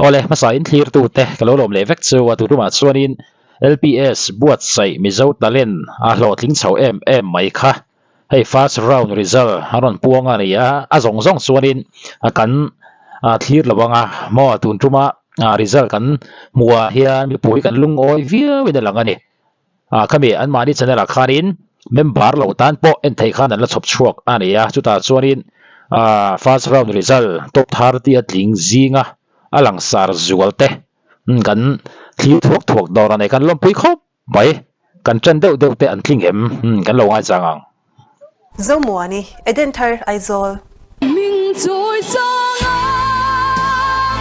ole masain thlir tu te kalolom le vek chu tu ruma chuanin LPS buat sai Mizo talen a hlo tling chho em mai kha hei first round result aron puanga ria a zong zong chuanin kan thlir lawanga mo tun ruma result kan mua hian mi pui kan lung oi via win langani khami an mani channel khanin member lo tan po en thei khan an la chop chuak ania chuta chuanin first round result top 30 tling zinga langsar zual te kan thli thuak dor ane kan lom pui khop bai kan chan deuh te an tling hem kan lo ngai changang zo muani eden thar aizol min choi changa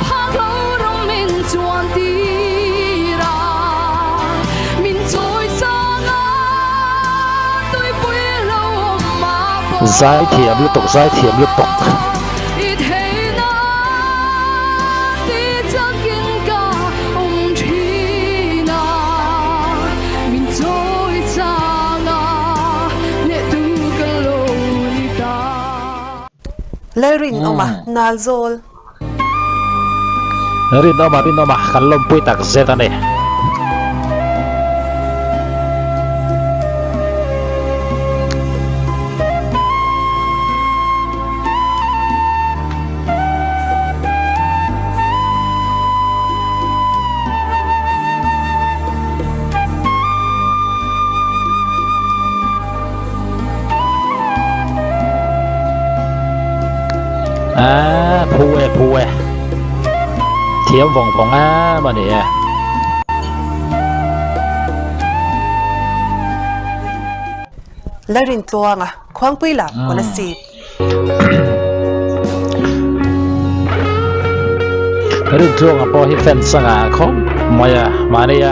pha lo rong min chuan ti ra min choi changa tôi pui lo ma po zai thiam lu tok i thei na ti chakin ka thi na min choi changa le tu ka lo ni ta lerin oma nalzol rin oma kan lom pui tak zet ane phue thiam vòng mà nè lerin tuanga khwang pui la ona si rin chuang po hi fen sanga khom maya mania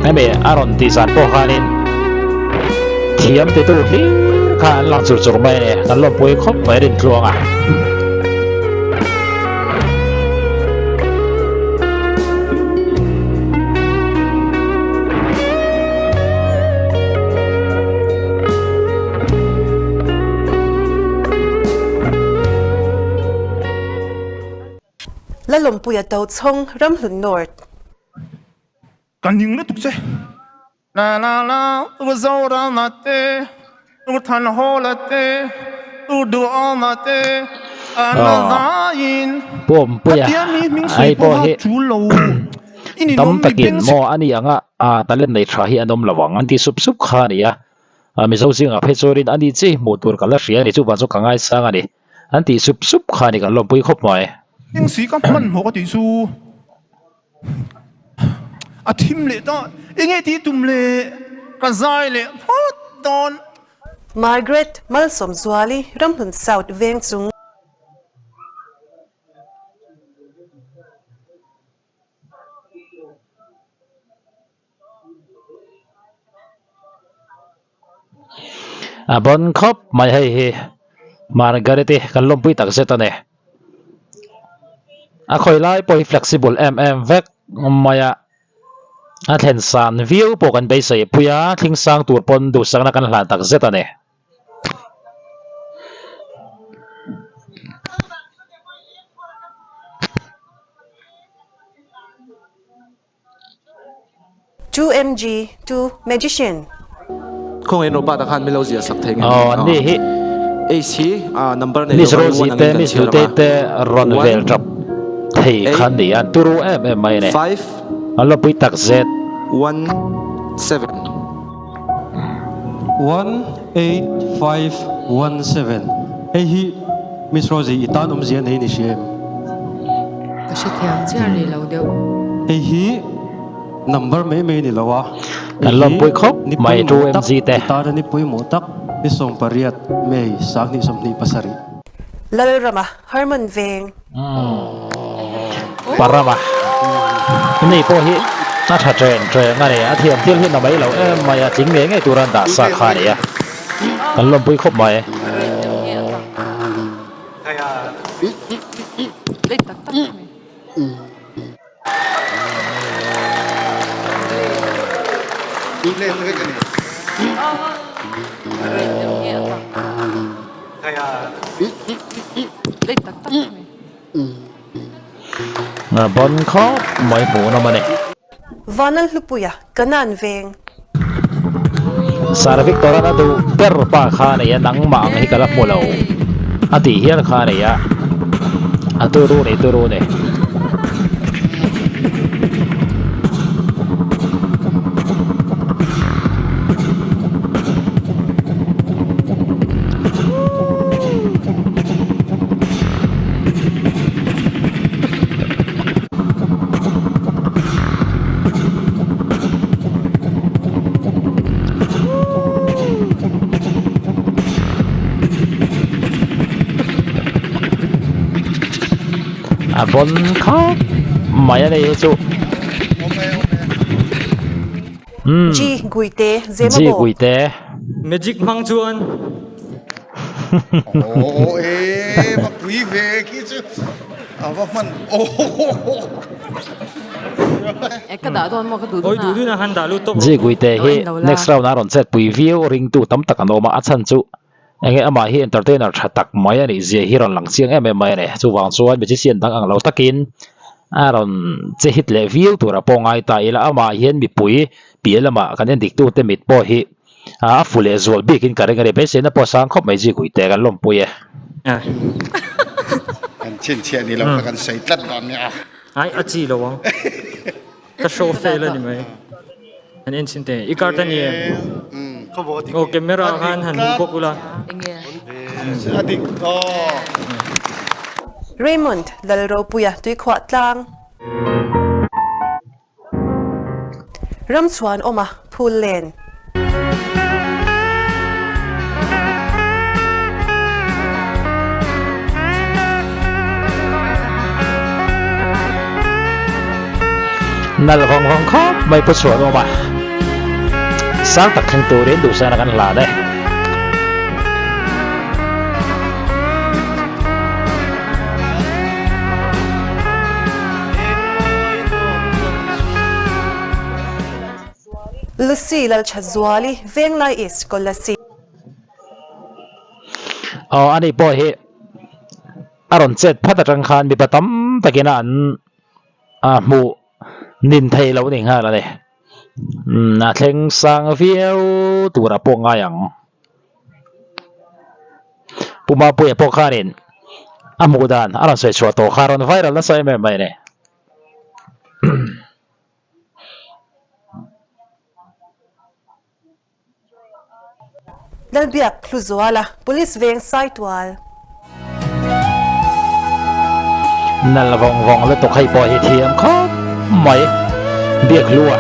ai me aron ti san po khanin thiam te tu hi khan lang chur mai ne kan lom pui khop mai rin chuang la lom puya tau chong ram hlun nort kan ning na tuk che la u zo ra na te u than ho la te u du a na te ana zain pom puya ai po hi chu lo tam takin mo ani anga talen nei tha hi anom lawang anti sup kha nia mi zo singa phechorin ani chi motor kala ria ni chu ba zo kangai sang ani anti sup kha ni kan lom pui khop mai tiếng sĩ các mình họ có thể su thím lệ đó anh ấy tí tụm lệ cả dài lệ hốt đòn Margaret malsom zuali ram hlun south veng chung bon khop mai hei Margaret kan lom pui tak zeta ne khoi lai poi flexible vek maya then san view po kan bei sei puya thing sang tur pon du sang na kan hlan tak zeta ne two mg two magician không ai nói ba đặc han melody sắc theng ni hi AC number này Mizo te Mizo te ron vel drop thei khan ni an turu mai ne 5 alo pui tak z 17 18517 hi Miss Rosie itan zian nei ni shem kasi thiam chiar ri lo deuh hi number me ni lawa alo pui khop mai tu mg te itan ni pui mo tak ni som pariat mei sak ni som ni pasari lal rama harman veng parama ni po hi na tha tren ngani a thiam til hi na mai lo mai a ting nge turan da sa kha ni a kan lom pui khop mai lấy tắc tắc mày lên cái này lấy tắc tắc mày bon kho mai mu na mane Vanal lupuya kanan veng. sar victoria na du per pa kha ne ya nang ma hi kalap mo lo ati hian kha ne ya aturu ne bon kho mai ne chu Ji guite ji zemabo. gui te Magic mang chuan. Ồ, ê, mà quý về kia chứ. À, vâng, mình, ồ. Cái đó thôi mà cái đủ Ôi đủ na han da lu top. ji gui te hi next round na ron set pui view ring tu tam tak anoma achan chu enge ama hi entertainer thatak mai ani je hi ron lang chiang em mai ne chu wang chuan be chi sian dang ang lo takin aron che hit le view tu ra pongai ta ila ama hian mi pui pielama kan en dik tu te mit po hi a fule zual bikin kareng re be se na po sang khop mai ji gui te kan lom pui e À. Anh chen đi lâu cần xây tất đoạn nha. Ai a chi lo wa. Ka show fail ni mai. An en sin te. Ikarta ni. O camera han han mu pokula. Adik, ồ. Raymond lalro puya tui khwa tlang. Ram chuan oma phul len. nal hong kho mai po chuan oma sang tak khang tu ren du sa na kan la de Lucy lal chazwali veng lai is kolasi. ani po hi aron chet phata tang khan mi patam takina an mu nin thei lo ning ha la ne na thleng sang viau tura po nga yang puma pu e po kharin amudan aron se chwa to kharon viral na sai me mai ne Lal biak kluzwala police veng saitwal. nal vong le to khai po hi thiam kho mai biak lua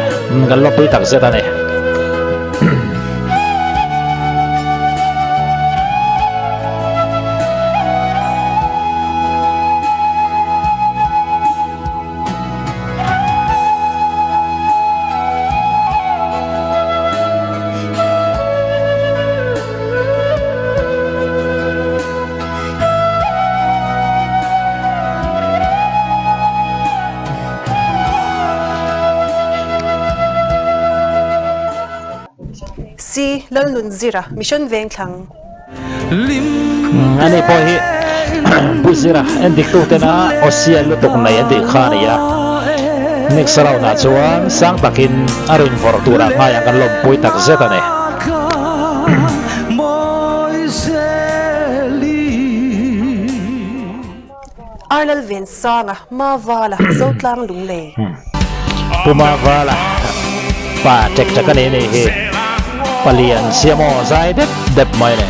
ngal lo pui tak zeta ne Si lal nun zira mission veng thlang. ani po hi buzira endik tu te na osia lu tok na endik khani ya next round na chuan sang takin arin for tura nga yang kan lom pui tak zeta ne Arlal ven sanga ma wala zotlang lungle. puma wala pa tek tak ne ne hi palian siamo zai dep mai ne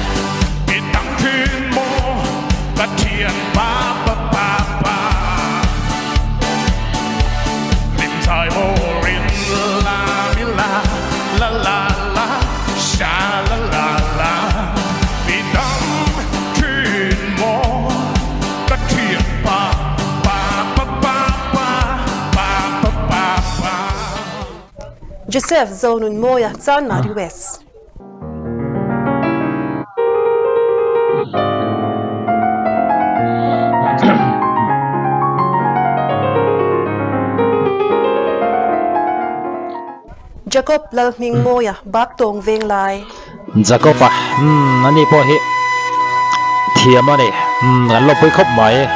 Joseph zonun moya chan mari west. Jacob lal ming moya bak tong veng lai. Jacoba ani po hi thiam ani ngan lo pui khop mai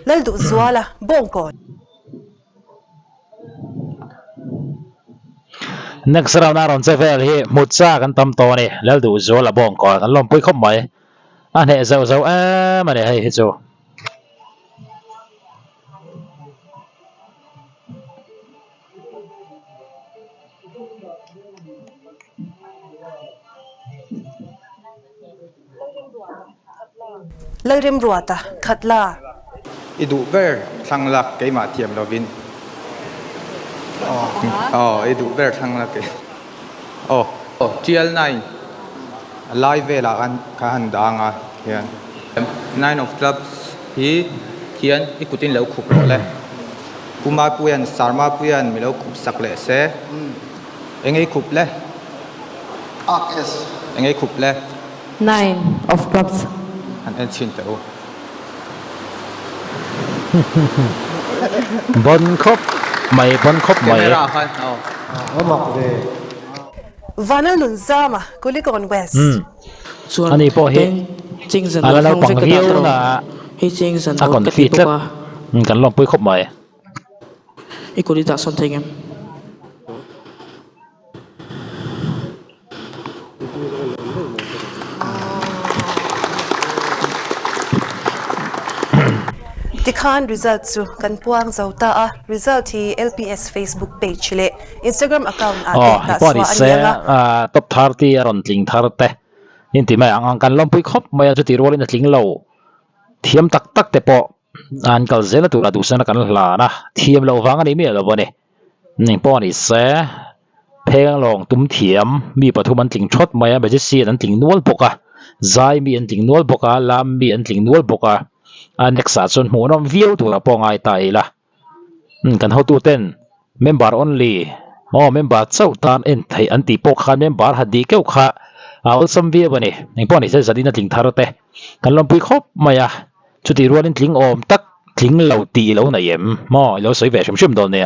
lal du zuala bong kon next round aron sevel hi mutsa kan tam to ni lal du zo la bong ko kan lom pui khop mai an he zo zo ma ne hei chu lal rem ruata khatla idu ver thanglak ke ma thiam lovin idu ver thanglak ke TL9 live vela kan danga hian 9 of clubs hi hian ikutin lo khup lo le kuma puyan sarma puyan mi lo khup sak le se engei khup le AS engei khup le 9 of clubs. an en chin te o bon khop mai camera khan vanal nun zama kulikon west ani po hi ala lo pang riu na hi ching san a kon fit kan lom pui khop mai ikuri da son thengem tikhan result chu kan puang zauta a result hi LPS Facebook page le Instagram account hi po ni se top 30 aron tling thar te in ti mai ang kan lom pui khop mai chu ti rolin a tling lo thiam tak tak te po an kal zela tu la du sana kan la na thiam lo wang ani mi lo bone ning po ni se pheng long tum thiam mi pathuman tling thot mai a be ji si an tling nual boka zai mi an tling nual boka lam mi an tling nual boka an nexa chon mu nom view tu la pongai tai la kan ho tu ten member only member chau tan en thai an ti pok khan member hadi keu kha al sam via bani ning poni se zadina tling tharote kan lom pui khop maya chuti ruan in tling om tak tling lo ti lo na yem mo lo soi ve shum shum don ne